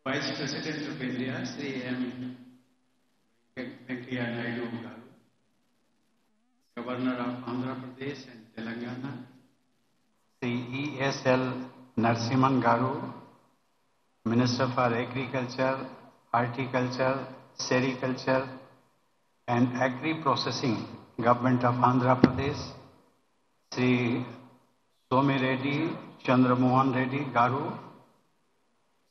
Vice President of India, Sri M. Venkaiah Naidu garu, Governor of Andhra Pradesh and Telangana, Sri E.S.L. Narasimhan garu, Minister for Agriculture, Horticulture, Sericulture and Agri-Processing, Government of Andhra Pradesh, Sri Somi Reddy Chandramohan Reddy garu,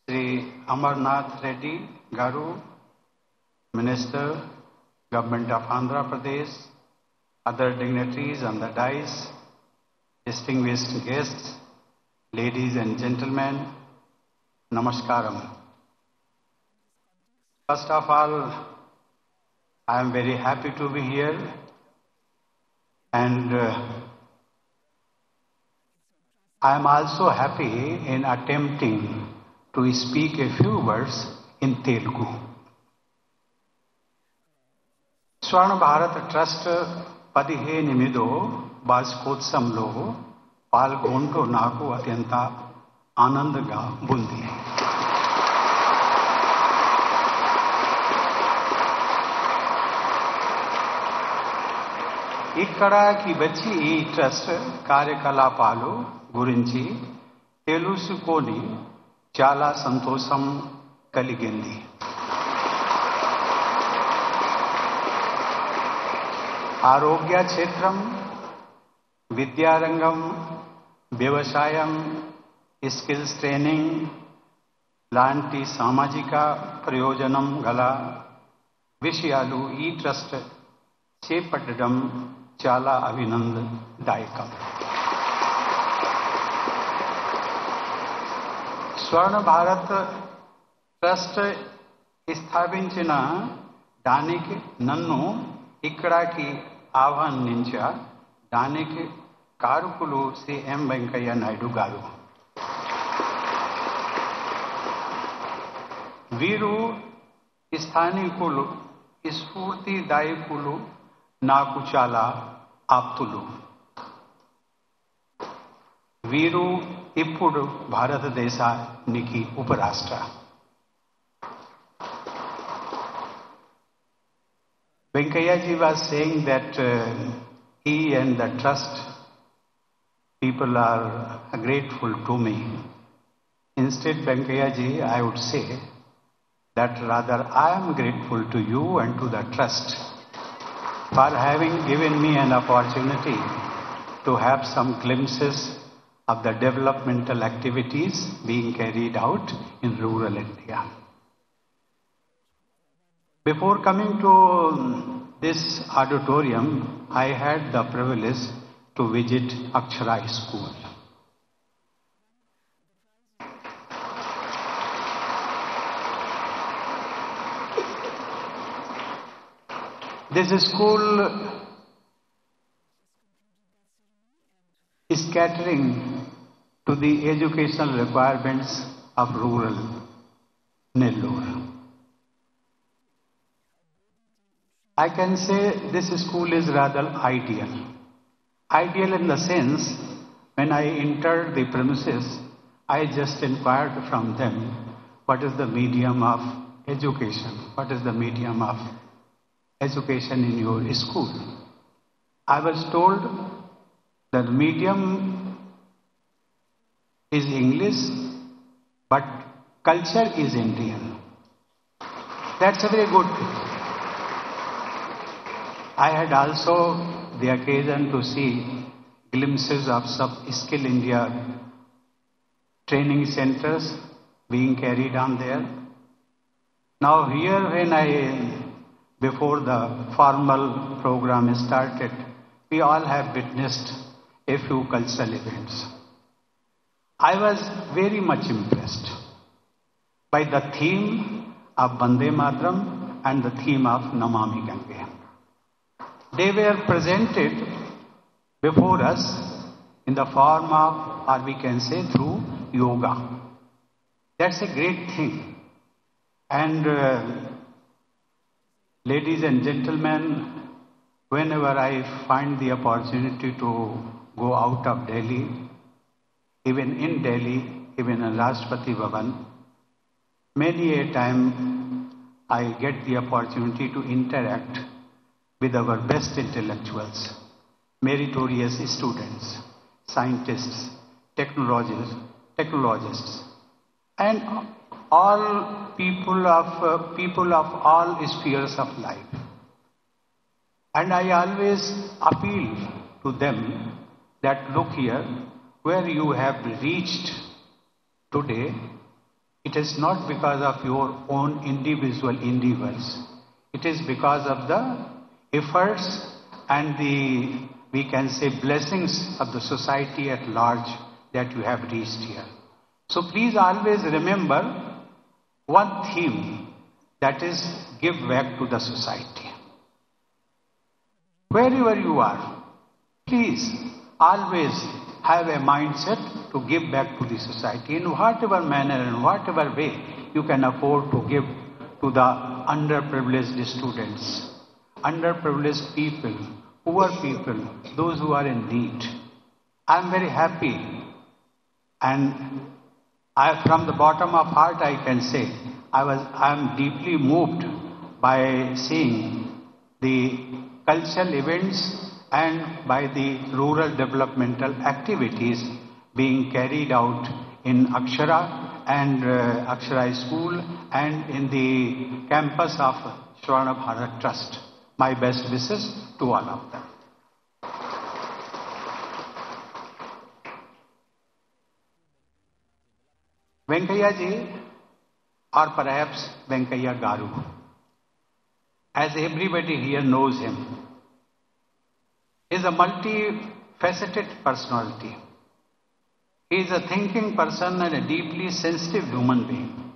Sri Amarnath Reddy garu, Minister, Government of Andhra Pradesh, other dignitaries on the dais, distinguished guests, ladies and gentlemen, Namaskaram. First of all, I am very happy to be here and I am also happy in attempting to speak a few words in Telugu. Swarna Bharat trust 18వ వార్షికోత్సవంలో పాల్గొంటూ నాకు అత్యంత ఆనందంగా ఉంది. ఇక్కడికి వచ్చి ఈ trust కార్యకలాపాలు గురించి తెలుసుకొని చాలా సంతోషం కలిగింది. ఆరోగ్య క్షేత్రం, విద్యారంగం, వ్యవసాయం, స్కిల్స్ ట్రైనింగ్ లాంటి సామాజిక ప్రయోజనం గల విషయాలు ఈ ట్రస్ట్ చేపట్టడం చాలా అభినందనదాయకం. స్వర్ణ భారత్ ట్రస్ట్ స్థాపించిన దానికి నన్ను ఇక్కడికి ఆహ్వానించడానికి కారకులు శ్రీ ఎం వెంకయ్య నాయుడు గారు. వీరు స్థానికులు, స్ఫూర్తిదాయకులు, నాకు చాలా ఆప్తులు. వీరు ఇప్పుడు భారతదేశానికి ఉపరాష్ట్ర. Venkaiah ji was saying that he and the trust people are grateful to me. Instead, Venkaiah ji, I would say that rather I am grateful to you and to the trust for having given me an opportunity to have some glimpses of the developmental activities being carried out in rural India. Before coming to this auditorium, I had the privilege to visit Akshara School. This school is catering to the educational requirements of rural Nellore. I can say this school is rather ideal. Ideal in the sense, when I entered the premises, I just inquired from them, what is the medium of education? What is the medium of education in your school? I was told that the medium is English, but culture is Indian. That's a very good thing. I had also the occasion to see glimpses of some Skill India training centers being carried on there. Now here, before the formal program started, we all have witnessed a few cultural events. I was very much impressed by the theme of Vande Mataram and the theme of Namami Gange. They were presented before us in the form of, or we can say through yoga. That's a great thing. And ladies and gentlemen, whenever I find the opportunity to go out of Delhi, even in Delhi, even in Rashtrapati Bhavan, Many a time I get the opportunity to interact with our best intellectuals, meritorious students, scientists, technologists, and all people of all spheres of life. And I always appeal to them that look here, where you have reached today, it is not because of your own individual endeavors. It is because of the efforts and the, we can say, blessings of the society at large that you have reached here. So please always remember one theme, that is give back to the society. Wherever you are, please always have a mindset to give back to the society in whatever manner and whatever way you can afford to give to the underprivileged students, underprivileged people, poor people, those who are in need. I am very happy, and from the bottom of heart I can say I am deeply moved by seeing the cultural events and by the rural developmental activities being carried out in Akshara and Akshara School and in the campus of Swarna Bharat Trust. My best wishes to all of them. Venkaiah ji, or perhaps Venkaiah Garu, as everybody here knows him, is a multifaceted personality. He is a thinking person and a deeply sensitive human being.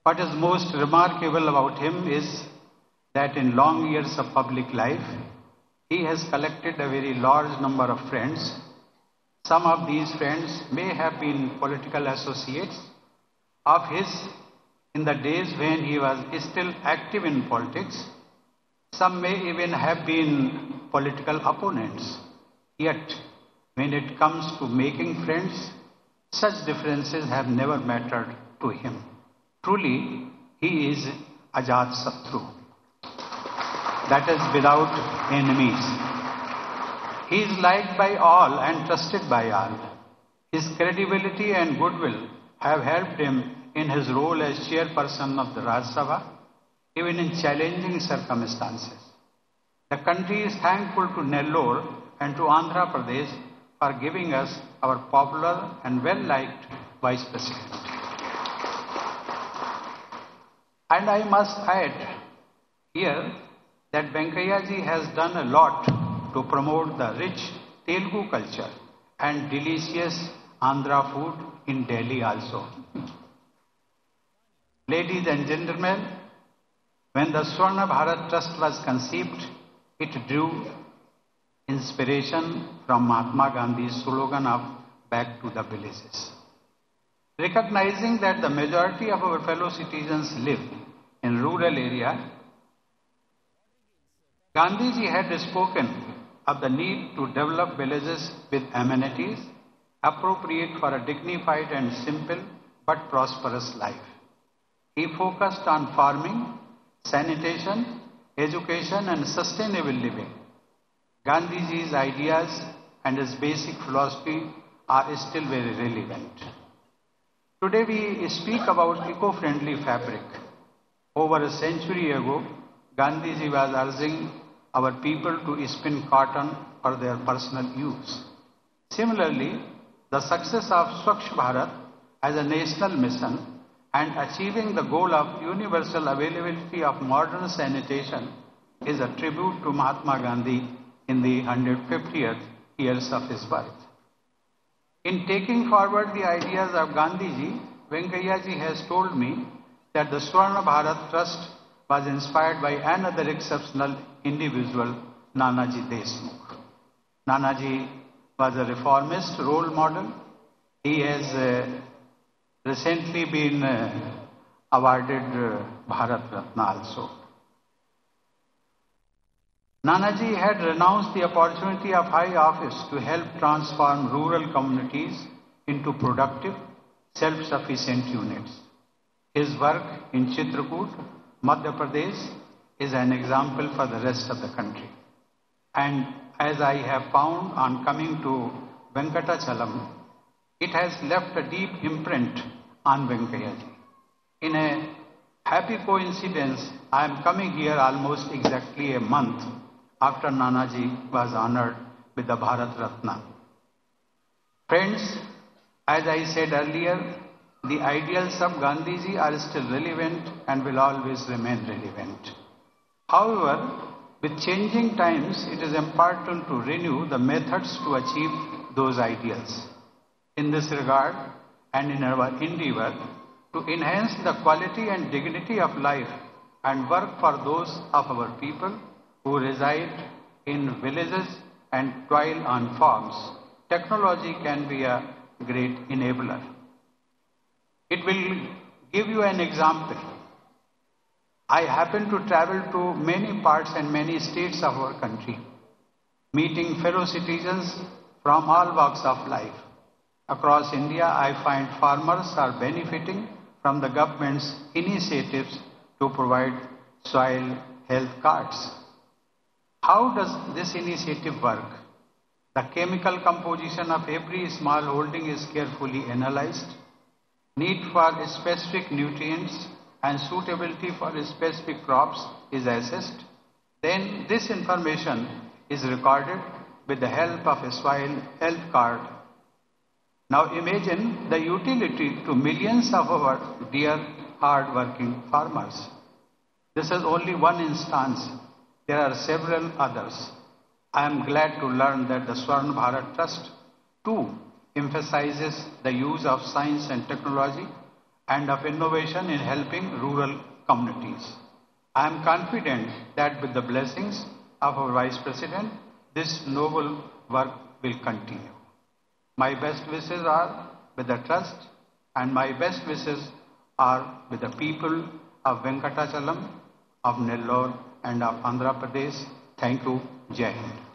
What is most remarkable about him is that in long years of public life, he has collected a very large number of friends. Some of these friends may have been political associates of his in the days when he was still active in politics. Some may even have been political opponents. Yet, when it comes to making friends, such differences have never mattered to him. Truly, he is Ajat Satru. That is without enemies. He is liked by all and trusted by all. His credibility and goodwill have helped him in his role as chairperson of the Rajya Sabha, even in challenging circumstances. The country is thankful to Nellore and to Andhra Pradesh for giving us our popular and well-liked Vice President. And I must add here that Venkaiah ji has done a lot to promote the rich Telugu culture and delicious Andhra food in Delhi also. Ladies and gentlemen, when the Swarna Bharat Trust was conceived, it drew inspiration from Mahatma Gandhi's slogan of back to the villages. Recognizing that the majority of our fellow citizens live in rural area, Gandhiji had spoken of the need to develop villages with amenities appropriate for a dignified and simple but prosperous life. He focused on farming, sanitation, education and sustainable living. Gandhiji's ideas and his basic philosophy are still very relevant. Today we speak about eco-friendly fabric. Over a century ago, Gandhiji was urging our people to spin cotton for their personal use. Similarly, the success of Swachh Bharat as a national mission and achieving the goal of universal availability of modern sanitation is a tribute to Mahatma Gandhi in the 150th years of his birth. In taking forward the ideas of Gandhiji, Venkaiah ji has told me that the Swarna Bharat Trust was inspired by another exceptional individual, Nanaji Deshmukh. Nanaji was a reformist role model. He has recently been awarded Bharat Ratna also. Nanaji had renounced the opportunity of high office to help transform rural communities into productive, self-sufficient units. His work in Chitrakoot, Madhya Pradesh, is an example for the rest of the country. And as I have found on coming to Venkatachalam, it has left a deep imprint on Venkaiah ji. In a happy coincidence, I am coming here almost exactly a month after Nanaji was honored with the Bharat Ratna. Friends, as I said earlier, the ideals of Gandhiji are still relevant and will always remain relevant. However, with changing times, it is important to renew the methods to achieve those ideals. In this regard, and in our endeavor to enhance the quality and dignity of life and work for those of our people who reside in villages and toil on farms, technology can be a great enabler. It will give you an example. I happen to travel to many parts and many states of our country, meeting fellow citizens from all walks of life. Across India, I find farmers are benefiting from the government's initiatives to provide soil health cards. How does this initiative work? The chemical composition of every small holding is carefully analyzed. Need for specific nutrients and suitability for specific crops is assessed. Then this information is recorded with the help of a soil health card. Now imagine the utility to millions of our dear hard-working farmers. This is only one instance. There are several others. I am glad to learn that the Swarna Bharat Trust too emphasizes the use of science and technology and of innovation in helping rural communities. I am confident that with the blessings of our Vice President, this noble work will continue. My best wishes are with the Trust and my best wishes are with the people of Venkatachalam, of Nellore and of Andhra Pradesh. Thank you. Jai Hind.